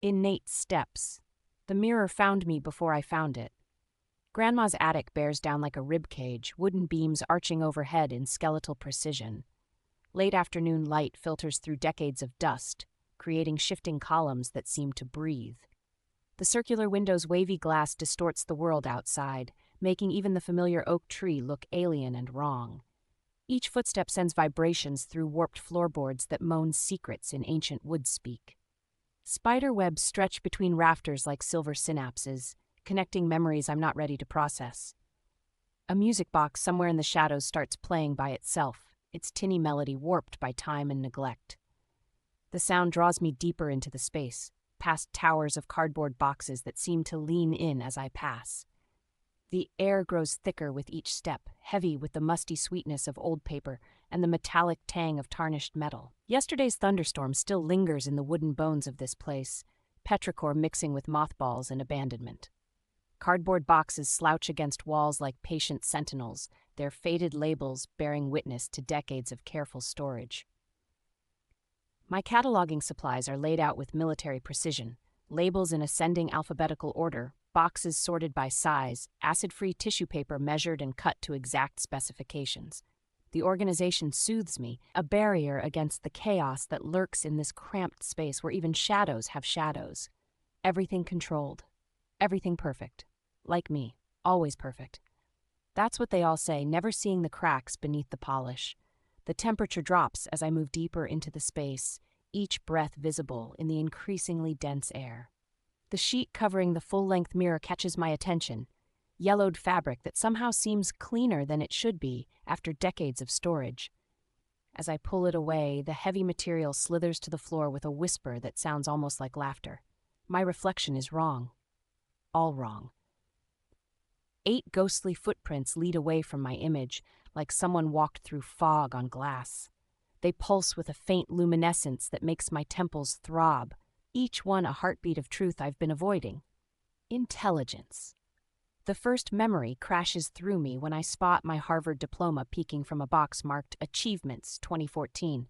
Innate Steps. The mirror found me before I found it. Grandma's attic bears down like a rib cage, wooden beams arching overhead in skeletal precision. Late afternoon light filters through decades of dust, creating shifting columns that seem to breathe. The circular window's wavy glass distorts the world outside, making even the familiar oak tree look alien and wrong. Each footstep sends vibrations through warped floorboards that moan secrets in ancient wood speak. Spider webs stretch between rafters like silver synapses, connecting memories I'm not ready to process. A music box somewhere in the shadows starts playing by itself, its tinny melody warped by time and neglect. The sound draws me deeper into the space, past towers of cardboard boxes that seem to lean in as I pass. The air grows thicker with each step, heavy with the musty sweetness of old paper and the metallic tang of tarnished metal. Yesterday's thunderstorm still lingers in the wooden bones of this place, petrichor mixing with mothballs and abandonment. Cardboard boxes slouch against walls like patient sentinels, their faded labels bearing witness to decades of careful storage. My cataloging supplies are laid out with military precision, labels in ascending alphabetical order, boxes sorted by size, acid-free tissue paper measured and cut to exact specifications. The organization soothes me, a barrier against the chaos that lurks in this cramped space where even shadows have shadows. Everything controlled. Everything perfect. Like me. Always perfect. That's what they all say, never seeing the cracks beneath the polish. The temperature drops as I move deeper into the space, each breath visible in the increasingly dense air. The sheet covering the full-length mirror catches my attention, yellowed fabric that somehow seems cleaner than it should be after decades of storage. As I pull it away, the heavy material slithers to the floor with a whisper that sounds almost like laughter. My reflection is wrong. All wrong. 8 ghostly footprints lead away from my image, like someone walked through fog on glass. They pulse with a faint luminescence that makes my temples throb, each one a heartbeat of truth I've been avoiding. Intelligence. The first memory crashes through me when I spot my Harvard diploma peeking from a box marked Achievements 2014.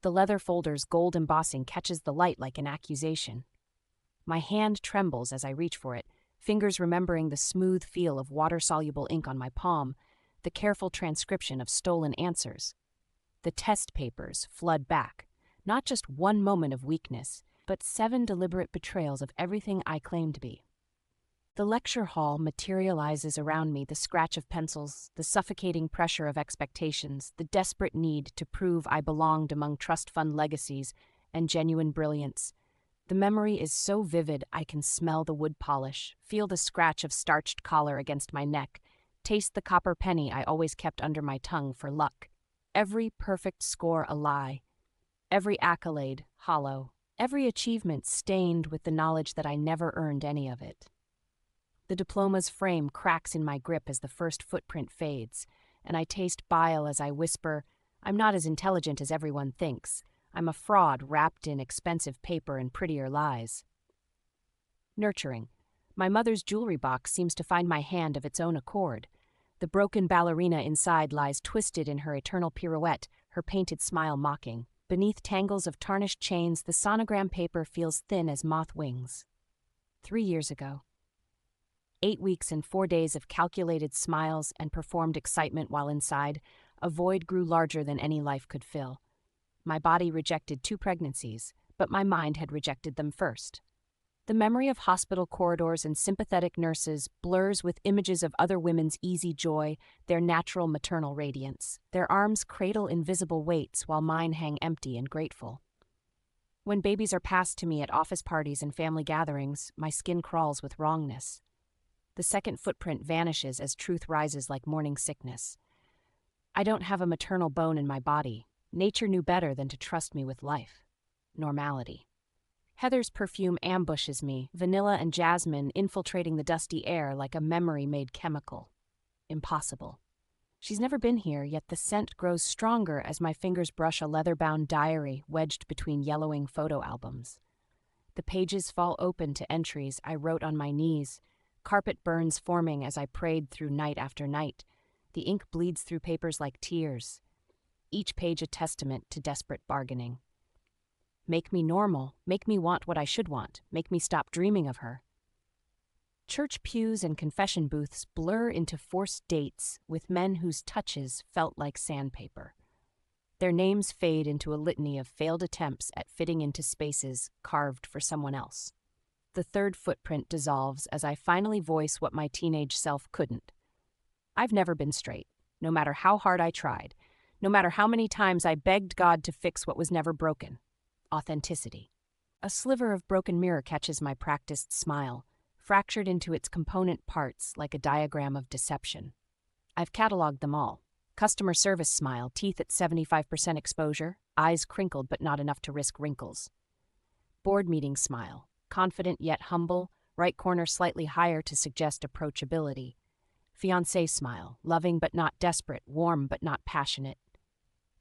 The leather folder's gold embossing catches the light like an accusation. My hand trembles as I reach for it, fingers remembering the smooth feel of water-soluble ink on my palm, the careful transcription of stolen answers. The test papers flood back, not just one moment of weakness, but 7 deliberate betrayals of everything I claim to be. The lecture hall materializes around me, the scratch of pencils, the suffocating pressure of expectations, the desperate need to prove I belonged among trust fund legacies and genuine brilliance. The memory is so vivid I can smell the wood polish, feel the scratch of starched collar against my neck, taste the copper penny I always kept under my tongue for luck. Every perfect score a lie, every accolade hollow, every achievement stained with the knowledge that I never earned any of it. The diploma's frame cracks in my grip as the first footprint fades, and I taste bile as I whisper, I'm not as intelligent as everyone thinks. I'm a fraud wrapped in expensive paper and prettier lies. Nurturing. My mother's jewelry box seems to find my hand of its own accord. The broken ballerina inside lies twisted in her eternal pirouette, her painted smile mocking. Beneath tangles of tarnished chains, the sonogram paper feels thin as moth wings. 3 years ago. 8 weeks and 4 days of calculated smiles and performed excitement while inside, a void grew larger than any life could fill. My body rejected 2 pregnancies, but my mind had rejected them first. The memory of hospital corridors and sympathetic nurses blurs with images of other women's easy joy, their natural maternal radiance. Their arms cradle invisible weights while mine hang empty and grateful. When babies are passed to me at office parties and family gatherings, my skin crawls with wrongness. The second footprint vanishes as truth rises like morning sickness. I don't have a maternal bone in my body. Nature knew better than to trust me with life. Normality. Heather's perfume ambushes me, vanilla and jasmine infiltrating the dusty air like a memory made chemical. Impossible. She's never been here, yet the scent grows stronger as my fingers brush a leather-bound diary wedged between yellowing photo albums. The pages fall open to entries I wrote on my knees, carpet burns forming as I prayed through night after night. The ink bleeds through papers like tears, each page a testament to desperate bargaining. make me normal, make me want what I should want, make me stop dreaming of her. Church pews and confession booths blur into forced dates with men whose touches felt like sandpaper. Their names fade into a litany of failed attempts at fitting into spaces carved for someone else. The third footprint dissolves as I finally voice what my teenage self couldn't. I've never been straight, no matter how hard I tried, no matter how many times I begged God to fix what was never broken. Authenticity. A sliver of broken mirror catches my practiced smile, fractured into its component parts like a diagram of deception. I've cataloged them all. Customer service smile, teeth at 75% exposure, eyes crinkled but not enough to risk wrinkles. Board meeting smile, confident yet humble, right corner slightly higher to suggest approachability. Fiancé smile, loving but not desperate, warm but not passionate.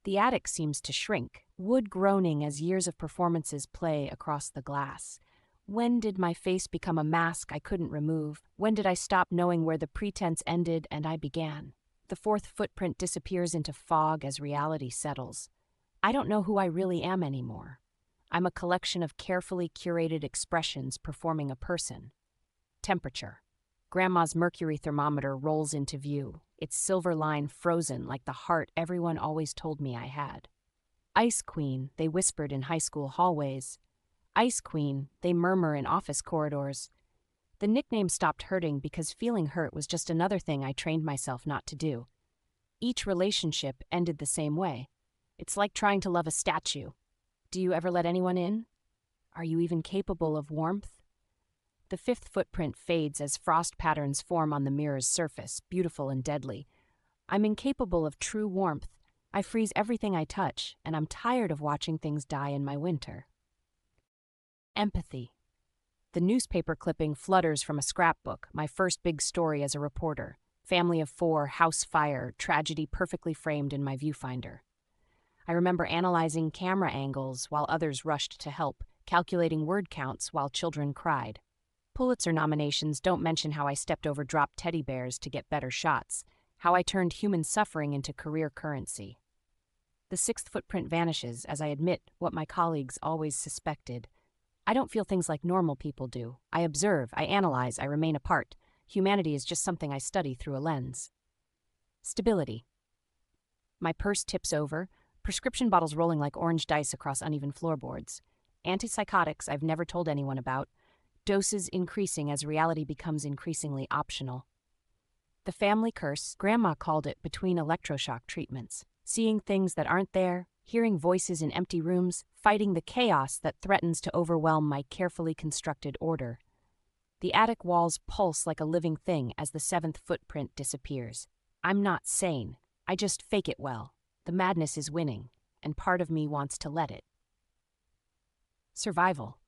The attic seems to shrink, wood groaning as years of performances play across the glass. When did my face become a mask I couldn't remove? When did I stop knowing where the pretense ended and I began? The fourth footprint disappears into fog as reality settles. I don't know who I really am anymore. I'm a collection of carefully curated expressions performing a person. Temperature. Grandma's mercury thermometer rolls into view, its silver line frozen like the heart everyone always told me I had. Ice Queen, they whispered in high school hallways. Ice Queen, they murmur in office corridors. The nickname stopped hurting because feeling hurt was just another thing I trained myself not to do. Each relationship ended the same way. It's like trying to love a statue. Do you ever let anyone in? Are you even capable of warmth? The fifth footprint fades as frost patterns form on the mirror's surface, beautiful and deadly. I'm incapable of true warmth. I freeze everything I touch, and I'm tired of watching things die in my winter. Empathy. The newspaper clipping flutters from a scrapbook, my first big story as a reporter. Family of 4, house fire, tragedy perfectly framed in my viewfinder. I remember analyzing camera angles while others rushed to help, calculating word counts while children cried. Pulitzer nominations don't mention how I stepped over dropped teddy bears to get better shots, how I turned human suffering into career currency. The sixth footprint vanishes as I admit what my colleagues always suspected. I don't feel things like normal people do. I observe, I analyze, I remain apart. Humanity is just something I study through a lens. Stability. My purse tips over, prescription bottles rolling like orange dice across uneven floorboards. Antipsychotics I've never told anyone about. Doses increasing as reality becomes increasingly optional. The family curse, Grandma called it between electroshock treatments. Seeing things that aren't there, hearing voices in empty rooms, fighting the chaos that threatens to overwhelm my carefully constructed order. The attic walls pulse like a living thing as the seventh footprint disappears. I'm not sane. I just fake it well. The madness is winning, and part of me wants to let it. Survival.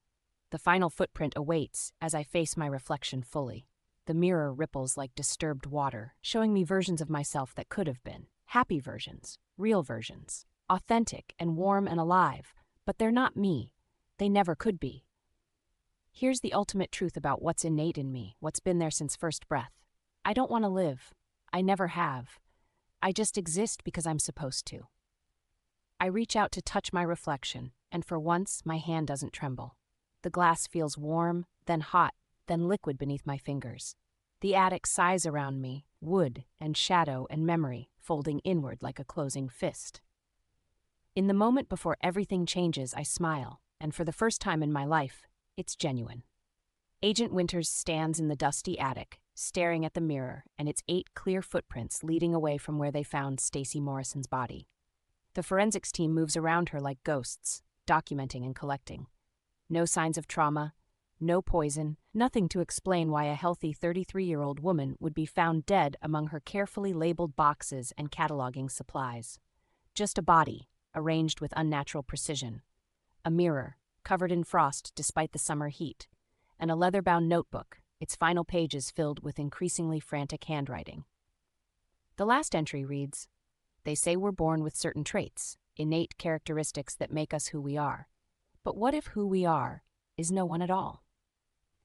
The final footprint awaits as I face my reflection fully. The mirror ripples like disturbed water, showing me versions of myself that could have been. Happy versions, real versions, authentic and warm and alive, but they're not me. They never could be. Here's the ultimate truth about what's innate in me, what's been there since first breath. I don't want to live. I never have. I just exist because I'm supposed to. I reach out to touch my reflection, and for once, my hand doesn't tremble. The glass feels warm, then hot, then liquid beneath my fingers. The attic sighs around me, wood and shadow and memory folding inward like a closing fist. In the moment before everything changes, I smile, and for the first time in my life, it's genuine. Agent Winters stands in the dusty attic, staring at the mirror and its 8 clear footprints leading away from where they found Stacey Morrison's body. The forensics team moves around her like ghosts, documenting and collecting. No signs of trauma, no poison, nothing to explain why a healthy 33-year-old woman would be found dead among her carefully labeled boxes and cataloging supplies. Just a body, arranged with unnatural precision. A mirror, covered in frost despite the summer heat. And a leather-bound notebook, its final pages filled with increasingly frantic handwriting. The last entry reads, "They say we're born with certain traits, innate characteristics that make us who we are. But what if who we are is no one at all?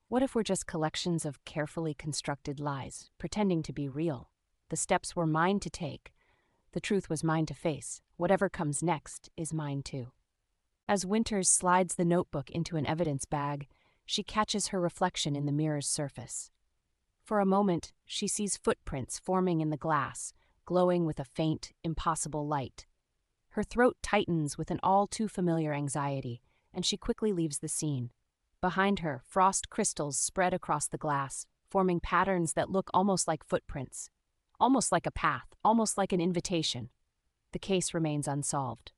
What if we're just collections of carefully constructed lies, pretending to be real? The steps were mine to take. The truth was mine to face. Whatever comes next is mine too." As Winters slides the notebook into an evidence bag, she catches her reflection in the mirror's surface. For a moment, she sees footprints forming in the glass, glowing with a faint, impossible light. Her throat tightens with an all-too-familiar anxiety, and she quickly leaves the scene. Behind her, frost crystals spread across the glass, forming patterns that look almost like footprints. Almost like a path, almost like an invitation. The case remains unsolved.